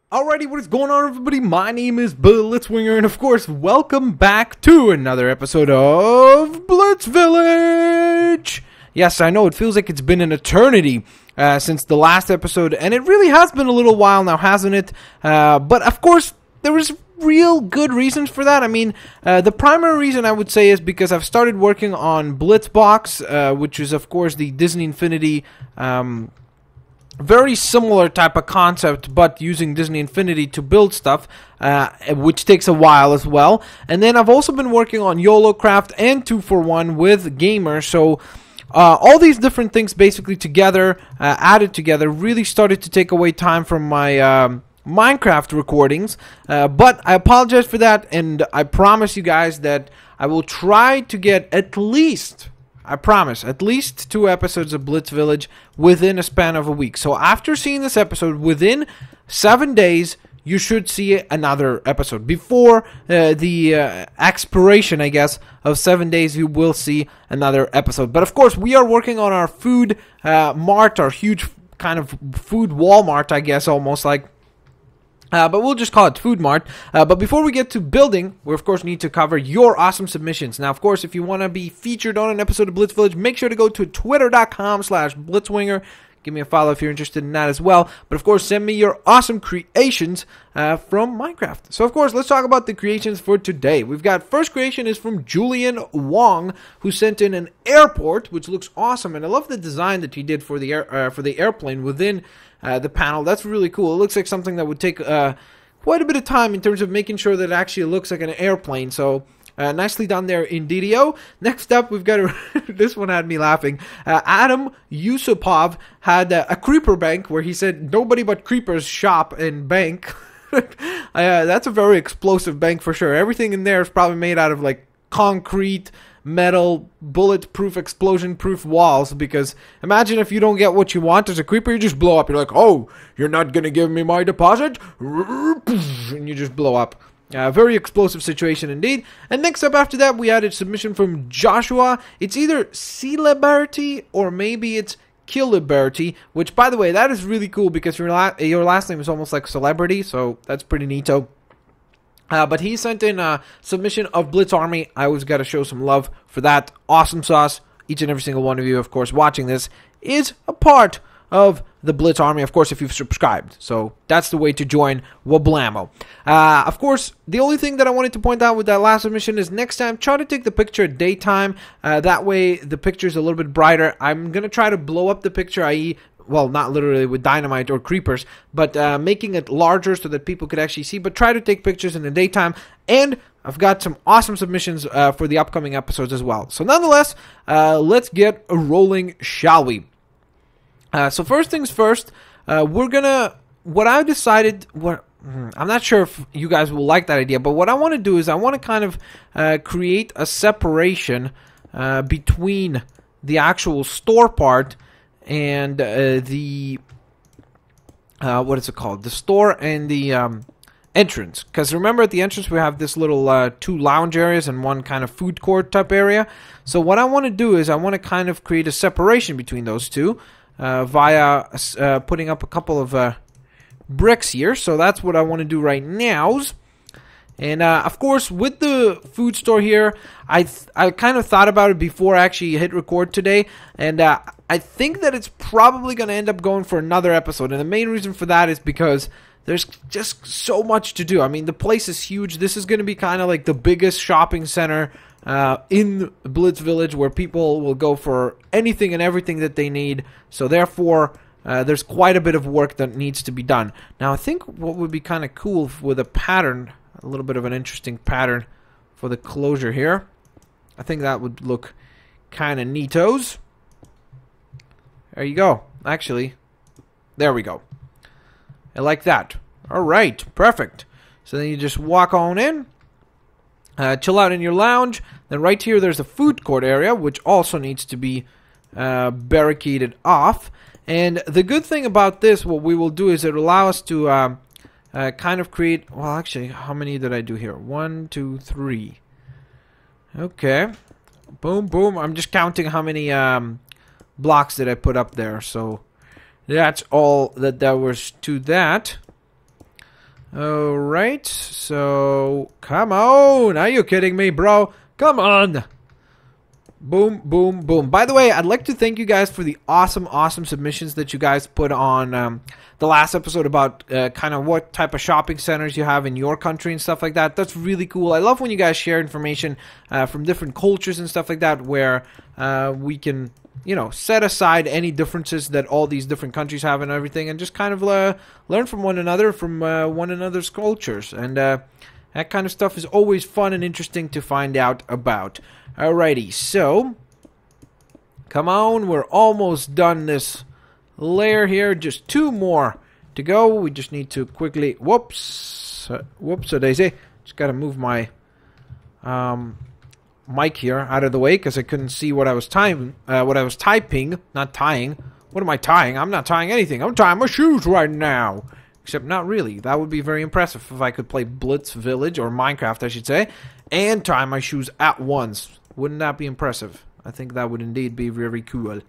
Alrighty, what is going on, everybody? My name is Blitzwinger, and of course, welcome back to another episode of BLITZVILLAGE! Yes, I know, it feels like it's been an eternity since the last episode, and it really has been a little while now, hasn't it? But of course, there was real good reasons for that. I mean, the primary reason I would say is because I've started working on Blitzbox, which is, of course, the Disney Infinity very similar type of concept, but using Disney Infinity to build stuff, which takes a while as well. And then I've also been working on YOLO Craft and 2-for-1 with Gamer, so all these different things basically together, added together, really started to take away time from my Minecraft recordings, but I apologize for that, and I promise you guys that I will try to get at least 2 episodes of Blitz Village within a span of a week. So after seeing this episode, within 7 days, you should see another episode. Before the expiration, I guess, of 7 days, you will see another episode. But of course, we are working on our food mart, our huge kind of food Walmart, I guess, almost like. But we'll just call it Food Mart. But before we get to building, we of course need to cover your awesome submissions. Now, of course, if you want to be featured on an episode of Blitz Village, make sure to go to twitter.com/blitzwinger. Give me a follow if you're interested in that as well. But of course, send me your awesome creations from Minecraft. So of course, let's talk about the creations for today. We've got first creation is from Julian Wong, who sent in an airport, which looks awesome, and I love the design that he did for the airplane within the panel. That's really cool. It looks like something that would take quite a bit of time in terms of making sure that it actually looks like an airplane. So nicely done there, Indio. Next up, we've got this one had me laughing. Adam Yusupov had a creeper bank where he said nobody but creepers shop and bank. That's a very explosive bank for sure. Everything in there is probably made out of like concrete, metal, bulletproof, explosion-proof walls, because imagine if you don't get what you want as a creeper, you just blow up. You're like, oh, you're not gonna give me my deposit? And you just blow up. Very explosive situation indeed. And next up after that, we had a submission from Joshua. It's either Celebrity or maybe it's Kiliberty, which, by the way, that is really cool because your last name is almost like celebrity, so that's pretty neato. But he sent in a submission of Blitz Army. I always got to show some love for that. Awesome sauce. Each and every single one of you, of course, watching this is a part of the Blitz Army, of course, if you've subscribed. So that's the way to join Wablamo. Of course, the only thing that I wanted to point out with that last submission is next time, try to take the picture at daytime. That way, the picture is a little bit brighter. I'm going to try to blow up the picture, i.e., well, not literally with dynamite or creepers, but making it larger so that people could actually see. But try to take pictures in the daytime. And I've got some awesome submissions for the upcoming episodes as well. So nonetheless, let's get rolling, shall we? So first things first, what I decided, I'm not sure if you guys will like that idea, but what I want to do is I want to kind of create a separation between the actual store part and the what is it called? The store and the entrance. Because remember, at the entrance we have this little 2 lounge areas and 1 kind of food court type area. So what I want to do is I want to kind of create a separation between those two via putting up a couple of bricks here. So that's what I want to do right now. And of course, with the food store here, I kind of thought about it before I actually hit record today, and I think that it's probably going to end up going for another episode. And the main reason for that is because there's just so much to do. I mean, the place is huge. This is going to be kind of like the biggest shopping center in Blitz Village, where people will go for anything and everything that they need. So therefore, there's quite a bit of work that needs to be done. Now, I think what would be kind of cool with a pattern, a little bit of an interesting pattern for the closure here. I think that would look kind of neatos. There you go. Actually, there we go. I like that. All right, perfect. So then you just walk on in, chill out in your lounge. Then right here, there's a food court area, which also needs to be barricaded off. And the good thing about this, what we will do is it will allow us to kind of create, well, actually, how many did I do here? 1, 2, 3. Okay. Boom, boom. I'm just counting how many blocks did I put up there. So that's all that there was to that. Alright, so come on. Are you kidding me, bro? Come on. Boom, boom, boom. By the way, I'd like to thank you guys for the awesome submissions that you guys put on the last episode about kind of what type of shopping centers you have in your country and stuff like that. That's really cool. I love when you guys share information from different cultures and stuff like that, where we can, you know, set aside any differences that all these different countries have and everything, and just kind of learn from one another, from one another's cultures. And that kind of stuff is always fun and interesting to find out about. Alrighty, so come on, we're almost done this layer here. Just 2 more to go. We just need to quickly, whoops, a daisy. Just gotta move my mic here out of the way because I couldn't see what I was typing. Not tying. What am I tying? I'm not tying anything. I'm tying my shoes right now. Except not really. That would be very impressive if I could play Blitz Village, or Minecraft I should say, and tie my shoes at once. Wouldn't that be impressive? I think that would indeed be very cool.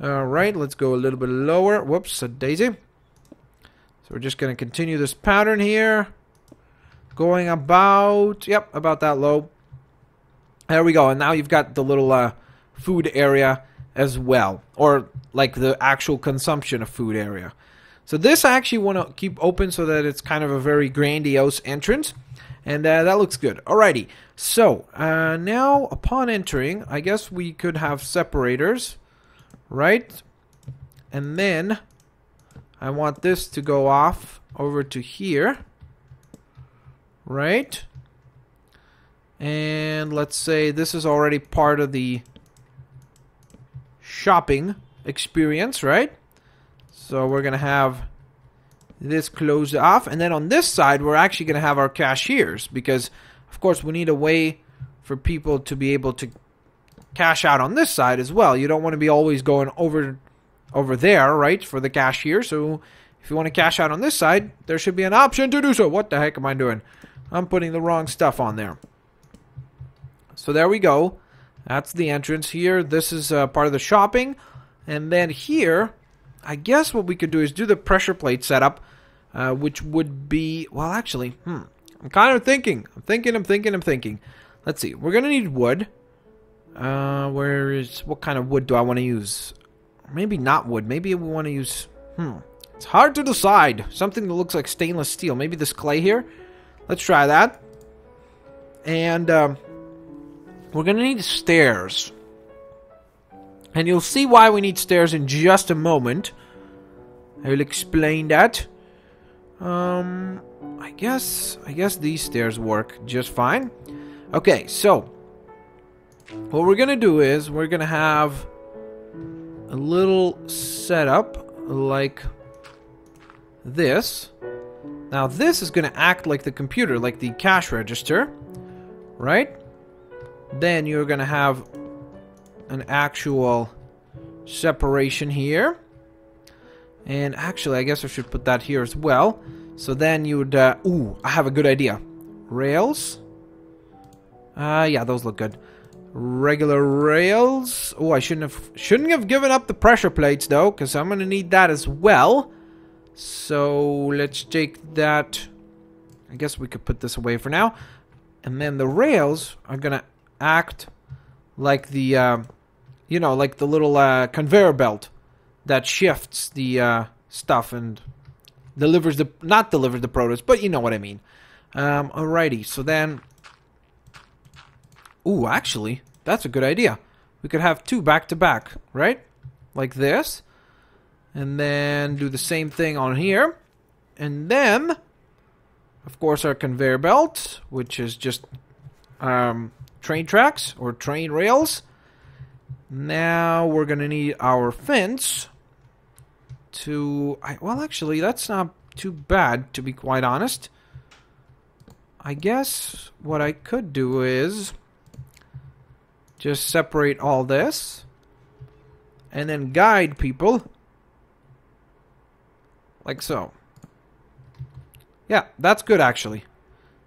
Alright, let's go a little bit lower. Whoops, a daisy. So we're just going to continue this pattern here. Going about, yep, about that low. There we go. And now you've got the little food area as well. Or like the actual consumption of food area. So this I actually want to keep open so that it's kind of a very grandiose entrance. And that looks good. Alrighty. So, now upon entering, I guess we could have separators. Right? And then I want this to go off over to here. Right? And let's say this is already part of the shopping experience, right? So we're going to have this closed off. And then on this side, we're actually going to have our cashiers. Because, of course, we need a way for people to be able to cash out on this side as well. You don't want to be always going over there, right, for the cashier. So if you want to cash out on this side, there should be an option to do so. What the heck am I doing? I'm putting the wrong stuff on there. So there we go. That's the entrance here. This is part of the shopping. And then here, I guess what we could do is do the pressure plate setup, which would be, well, actually, I'm kind of thinking. I'm thinking. Let's see. We're going to need wood. What kind of wood do I want to use? Maybe not wood. Maybe we want to use, it's hard to decide. Something that looks like stainless steel. Maybe this clay here. Let's try that. And, we're going to need stairs. And you'll see why we need stairs in just a moment. I will explain that. I guess these stairs work just fine. Okay, so what we're gonna do is we're gonna have a little setup like this. Now this is gonna act like the computer, like the cash register, right? Then you're gonna have an actual separation here. And actually, I guess I should put that here as well. So then you would, ooh, I have a good idea. Rails. Yeah, those look good. Regular rails. Oh, I shouldn't have given up the pressure plates though, because I'm gonna need that as well. So let's take that. I guess we could put this away for now. And then the rails are gonna act like the, you know, like the little conveyor belt that shifts the stuff and not delivers the produce, but you know what I mean. Alrighty, so then, ooh, actually, that's a good idea. We could have 2 back to back, right? Like this. And then do the same thing on here. And then, of course, our conveyor belt, which is just train tracks or train rails. Now we're gonna need our fence to, well, actually, that's not too bad, to be quite honest. I guess what I could do is just separate all this and then guide people like so. Yeah, that's good, actually.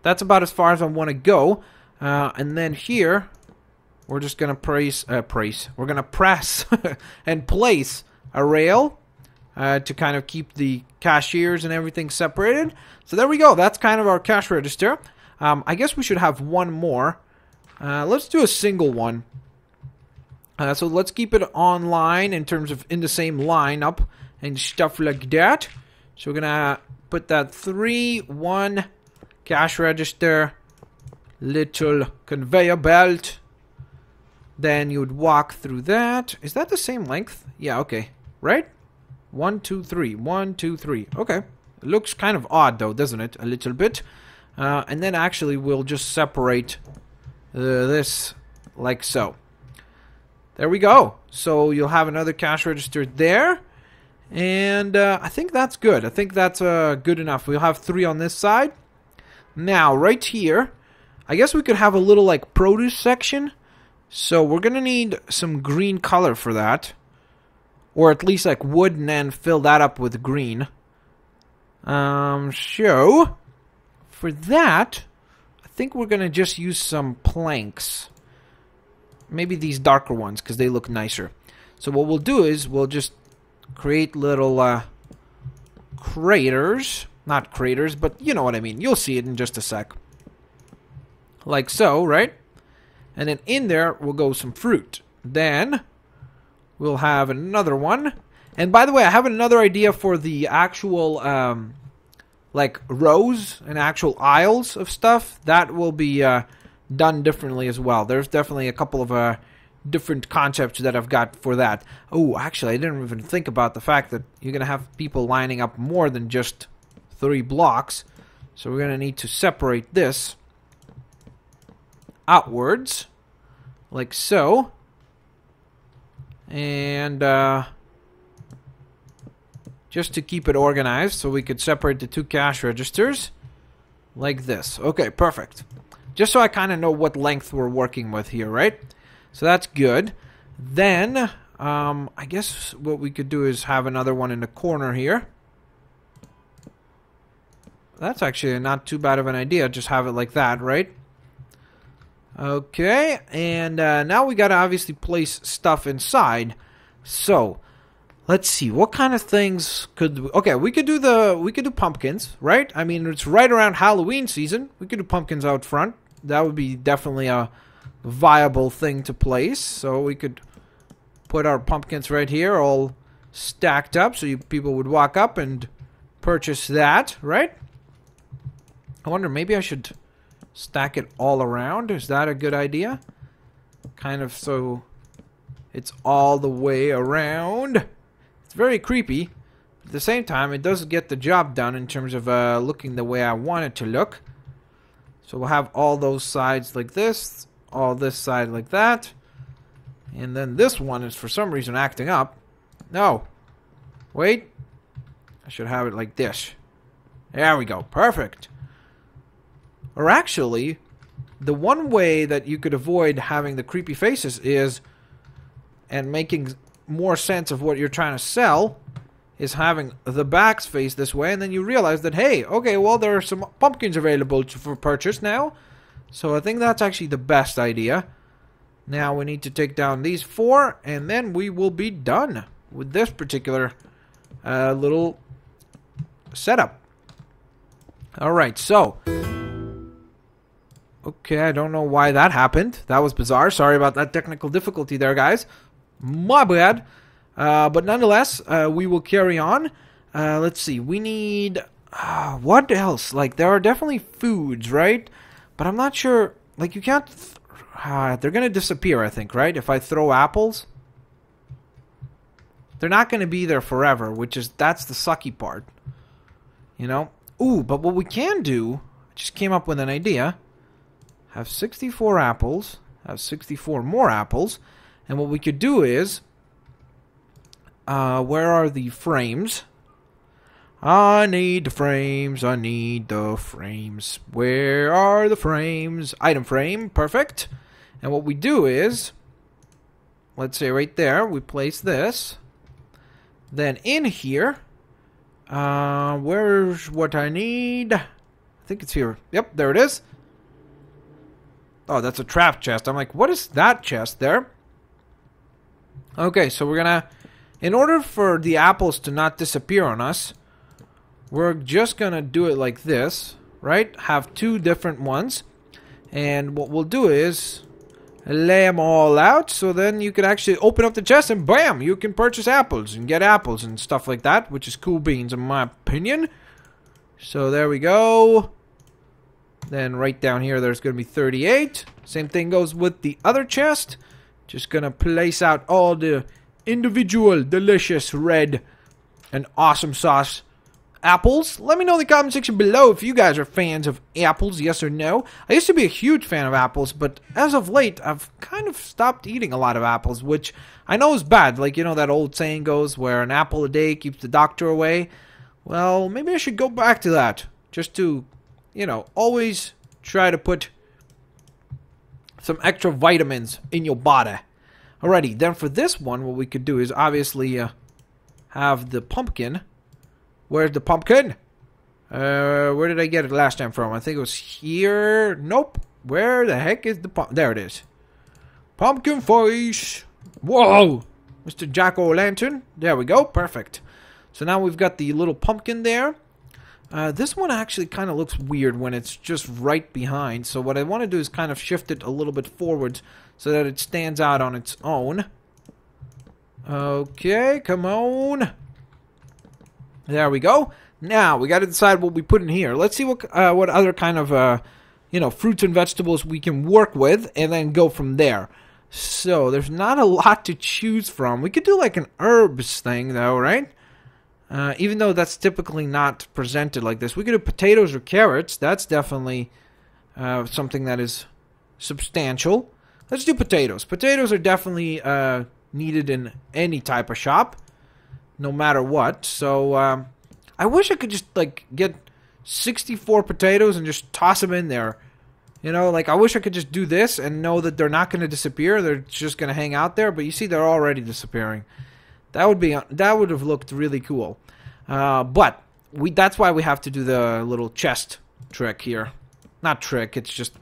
That's about as far as I want to go. And then here, we're just gonna we're gonna press and place a rail to kind of keep the cashiers and everything separated. So there we go. That's kind of our cash register. I guess we should have one more. Let's do a single one. So let's keep it online in terms of in the same lineup and stuff like that. So we're gonna put that 3, 1 cash register, little conveyor belt. Then you would walk through that. Is that the same length? Yeah, okay. Right? 1, 2, 3. 1, 2, 3. Okay. It looks kind of odd though, doesn't it? A little bit. And then actually we'll just separate this like so. There we go. So you'll have another cash register there. And I think that's good. I think that's good enough. We'll have 3 on this side. Now, right here, I guess we could have a little like produce section. So we're going to need some green color for that. Or at least like wood and then fill that up with green. So, for that, I think we're going to just use some planks. Maybe these darker ones because they look nicer. So what we'll do is we'll just create little craters. Not craters, but you know what I mean. You'll see it in just a sec. Like so, right? And then in there, we'll go some fruit. Then, we'll have another one. And by the way, I have another idea for the actual, like, rows and actual aisles of stuff. That will be done differently as well. There's definitely a couple of different concepts that I've got for that. Oh, actually, I didn't even think about the fact that you're going to have people lining up more than just 3 blocks. So we're going to need to separate this outwards, like so. And just to keep it organized, so we could separate the 2 cash registers, like this. Okay, perfect. Just so I kind of know what length we're working with here, right? So that's good. Then, I guess what we could do is have another one in the corner here. That's actually not too bad of an idea. Just have it like that, right? Okay, and now we gotta obviously place stuff inside. So, let's see, what kind of things could we... Okay, we could do pumpkins, right? I mean, it's right around Halloween season. We could do pumpkins out front. That would be definitely a viable thing to place. So we could put our pumpkins right here, all stacked up, so people would walk up and purchase that, right? I wonder, maybe I should stack it all around. Is that a good idea? Kind of so it's all the way around. It's very creepy. At the same time, it does get the job done in terms of looking the way I want it to look. So we'll have all those sides like this, all this side like that. And then this one is for some reason acting up. No. Wait. I should have it like this. There we go. Perfect. Or actually, the one way that you could avoid having the creepy faces is, and making more sense of what you're trying to sell, is having the backs face this way, and then you realize that, hey, okay, well, there are some pumpkins available for purchase now. So I think that's actually the best idea. Now we need to take down these 4, and then we will be done with this particular little setup. Alright, so... Okay, I don't know why that happened. That was bizarre. Sorry about that technical difficulty there, guys. My bad. But nonetheless, we will carry on. Let's see. We need... what else? Like, there are definitely foods, right? But I'm not sure... Like, you can't... they're going to disappear, I think, right? If I throw apples. They're not going to be there forever, which is... That's the sucky part. You know? Ooh, but what we can do... I just came up with an idea... Have 64 apples, have 64 more apples, and what we could do is, where are the frames? I need the frames, I need the frames. Where are the frames? Item frame, perfect. And what we do is, let's say right there, we place this. Then in here, where's what I need? I think it's here. Yep, there it is. Oh, that's a trap chest. I'm like, what is that chest there? Okay, so we're gonna in order for the apples to not disappear on us, we're just gonna do it like this, right? Have two different ones. And what we'll do is lay them all out, so then you can actually open up the chest and bam! You can purchase apples and get apples and stuff like that, which is cool beans in my opinion. So there we go. Then right down here there's going to be 38. Same thing goes with the other chest. Just going to place out all the individual delicious red and awesome sauce apples. Let me know in the comment section below if you guys are fans of apples, yes or no. I used to be a huge fan of apples, but as of late I've kind of stopped eating a lot of apples, which I know is bad. Like, you know, that old saying goes where an apple a day keeps the doctor away. Well, maybe I should go back to that, just to, you know, always try to put some extra vitamins in your body. Alrighty, then for this one, what we could do is obviously have the pumpkin. Where's the pumpkin? Where did I get it last time from? I think it was here. Nope. Where the heck is the pumpkin? There it is. Pumpkin face. Whoa! Mr. Jack-o'-lantern. There we go. Perfect. So now we've got the little pumpkin there. This one actually kind of looks weird when it's just right behind. So what I want to do is kind of shift it a little bit forwards so that it stands out on its own. Okay, come on. There we go. Now we got to decide what we put in here. Let's see what other kind of you know, fruits and vegetables we can work with, and then go from there. So there's not a lot to choose from. We could do like an herbs thing though, right? Even though that's typically not presented like this. We could do potatoes or carrots. That's definitely something that is substantial. Let's do potatoes. Potatoes are definitely needed in any type of shop, no matter what. So I wish I could just like get 64 potatoes and just toss them in there. You know, like I wish I could just do this and know that they're not going to disappear. They're just going to hang out there. But you see, they're already disappearing. That would have looked really cool. But that's why we have to do the little chest trick here. Not trick, it's just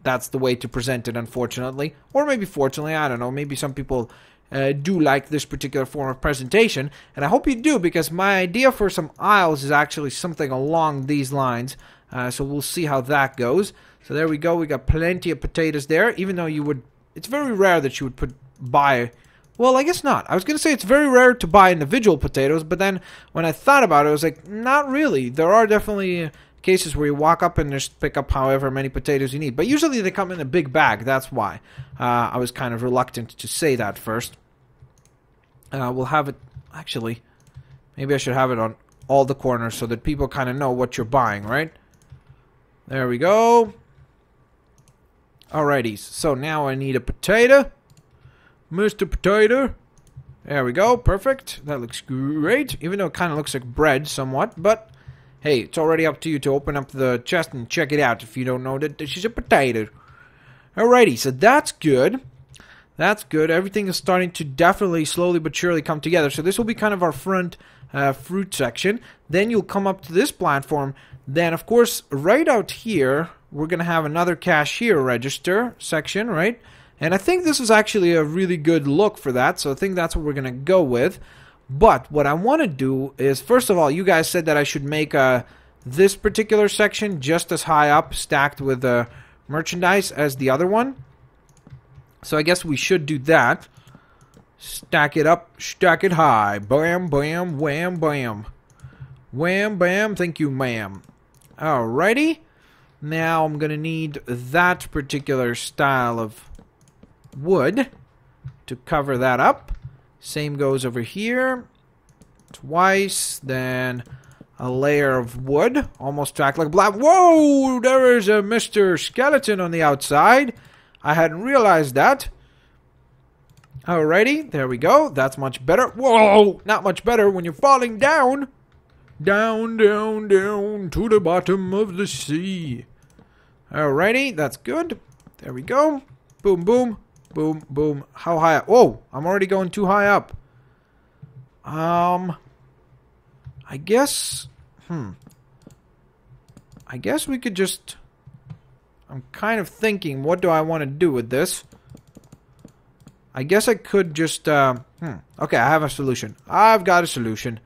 that's the way to present it, unfortunately. Or maybe fortunately, I don't know. Maybe some people do like this particular form of presentation. And I hope you do, because my idea for some aisles is actually something along these lines. So we'll see how that goes. So there we go. We got plenty of potatoes there. Even though it's very rare that you would buy... Well, I guess not. I was going to say it's very rare to buy individual potatoes, but then when I thought about it, I was like, not really. There are definitely cases where you walk up and just pick up however many potatoes you need. But usually they come in a big bag. That's why. I was kind of reluctant to say that first. We'll have it... Actually, maybe I should have it on all the corners so that people kind of know what you're buying, right? There we go. Alrighty, so now I need a potato. Mr. Potato. There we go, perfect. That looks great, even though it kind of looks like bread somewhat, but hey, it's already up to you to open up the chest and check it out if you don't know that this is a potato. Alrighty, so that's good. That's good. Everything is starting to definitely slowly but surely come together. So this will be kind of our front fruit section. Then you'll come up to this platform. Then, of course, right out here, we're going to have another cashier register section, right? And I think this is actually a really good look for that. So I think that's what we're going to go with. But what I want to do is, first of all, you guys said that I should make this particular section just as high up, stacked with merchandise as the other one. So I guess we should do that. Stack it up, stack it high. Bam, bam, wham, bam. Wham, bam, thank you, ma'am. Alrighty. Now I'm going to need that particular style of wood to cover that up. Same goes over here. Twice. Then a layer of wood. Almost stacked like black. Whoa! There is a Mr. Skeleton on the outside. I hadn't realized that. Alrighty, there we go. That's much better. Whoa! Not much better when you're falling down. Down, down, down to the bottom of the sea. Alrighty, that's good. There we go. Boom, boom, boom, boom. How high up? Whoa! I'm already going too high up. I guess... I guess we could just... I'm kind of thinking, what do I want to do with this? I guess I could just, okay, I have a solution. I've got a solution.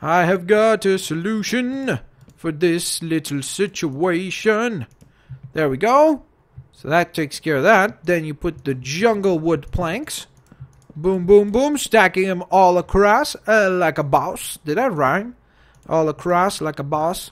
I have got a solution for this little situation. There we go. So that takes care of that. Then you put the jungle wood planks. Boom, boom, boom. Stacking them all across like a boss. Did that rhyme? All across like a boss.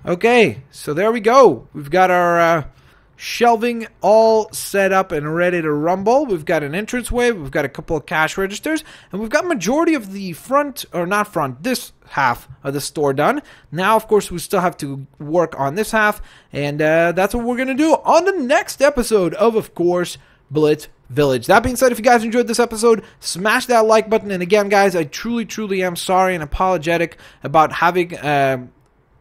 Okay, so there we go. We've got our shelving all set up and ready to rumble. We've got an entranceway, we've got a couple of cash registers, and we've got majority of the front, or not front, this half of the store done. Now, of course, we still have to work on this half, and that's what we're going to do on the next episode of course, Blitz Village. That being said, if you guys enjoyed this episode, smash that like button. And again, guys, I truly am sorry and apologetic about having a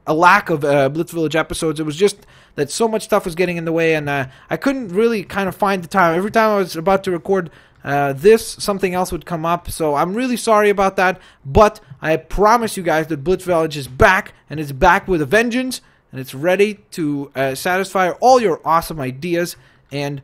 lack of Blitz Village episodes. It was just that so much stuff was getting in the way, and I couldn't really kind of find the time. Every time I was about to record this, something else would come up, so I'm really sorry about that, but I promise you guys that Blitz Village is back, and it's back with a vengeance, and it's ready to satisfy all your awesome ideas and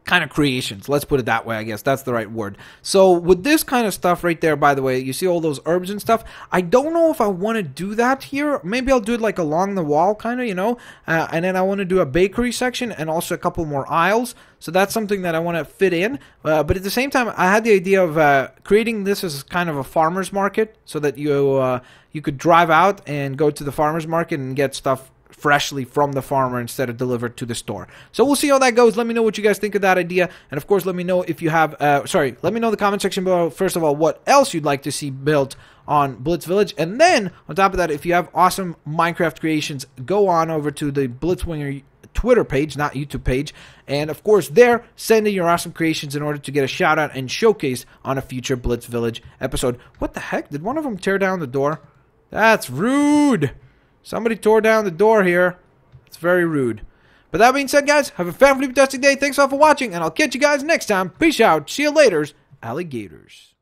kind of creations. Let's put it that way, I guess. That's the right word. So with this kind of stuff right there, by the way, you see all those herbs and stuff. I don't know if I want to do that here. Maybe I'll do it like along the wall, kind of, you know. And then I want to do a bakery section and also a couple more aisles. So that's something that I want to fit in. But at the same time, I had the idea of creating this as kind of a farmer's market so that you could drive out and go to the farmer's market and get stuff freshly from the farmer instead of delivered to the store. So we'll see how that goes. Let me know what you guys think of that idea, and of course let me know if you have let me know in the comment section below, first of all, what else you'd like to see built on Blitz Village, and then on top of that, if you have awesome Minecraft creations, go on over to the Blitzwinger Twitter page, not YouTube page, and of course there, send in your awesome creations in order to get a shout out and showcase on a future Blitz Village episode. What the heck? Did one of them tear down the door? That's rude. Somebody tore down the door here. It's very rude. But that being said, guys, have a fantastic day. Thanks all for watching, and I'll catch you guys next time. Peace out. See you later, alligators.